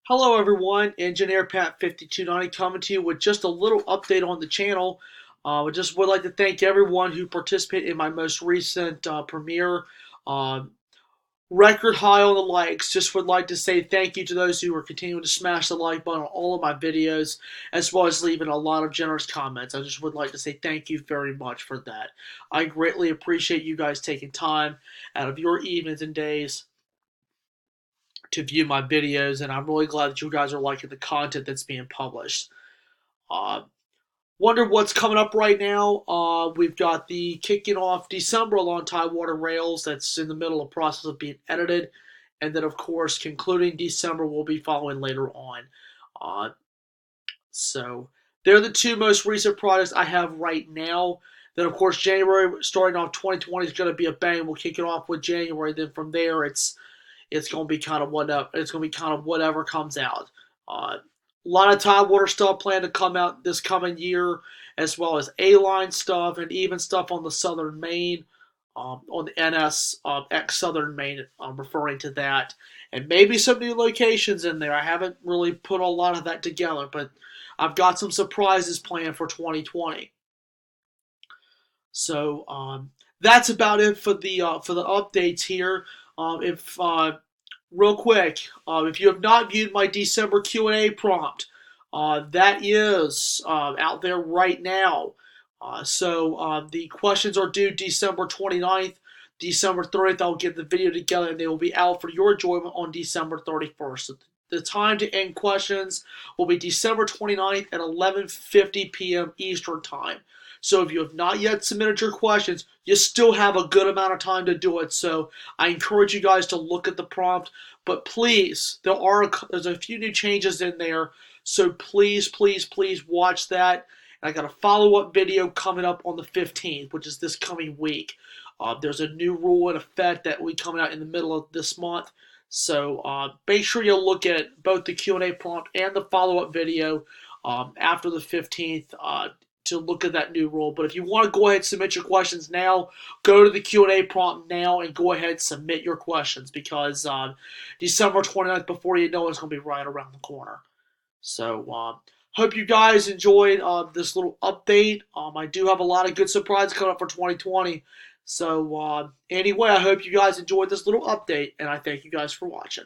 Hello everyone, Engineer Pat 5290 coming to you with just a little update on the channel. I just would like to thank everyone who participated in my most recent premiere. Uh, Record high on the likes. Just would like to say thank you to those who are continuing to smash the like button on all of my videos, as well as leaving a lot of generous comments. I just would like to say thank you very much for that. I greatly appreciate you guys taking time out of your evenings and days to view my videos, and I'm really glad that you guys are liking the content that's being published. Uh, Wonder what's coming up right now. We've got the kicking off December along Tidewater Rails that's in the middle of process of being edited, and then of course concluding December will be following later on. Uh, so they're the two most recent projects I have right now. Then of course January starting off 2020 is going to be a bang. We'll kick it off with January. Then from there it's going to be kind of whatever comes out. A lot of Tidewater stuff planned to come out this coming year, as well as A-line stuff and even stuff on the Southern Main, on the NS X Southern Main. I'm referring to that, and maybe some new locations in there. I haven't really put a lot of that together, but I've got some surprises planned for 2020. So that's about it for the updates here. If Real quick, if you have not viewed my December Q&A prompt, that is out there right now. The questions are due December 29th. December 30th, I'll get the video together and they will be out for your enjoyment on December 31st. So the time to end questions will be December 29th at 11:50 p.m. Eastern Time. So if you have not yet submitted your questions, you still have a good amount of time to do it. So I encourage you guys to look at the prompt. But please, there's a few new changes in there. So please watch that. And I got a follow-up video coming up on the 15th, which is this coming week. There's a new rule in effect that will be coming out in the middle of this month. So make sure you look at both the Q&A prompt and the follow-up video after the 15th to look at that new rule. But if you want to go ahead and submit your questions now, go to the Q&A prompt now and go ahead and submit your questions because December 29th, before you know it, it's going to be right around the corner. So hope you guys enjoyed this little update. I do have a lot of good surprises coming up for 2020. So anyway, I hope you guys enjoyed this little update, and I thank you guys for watching.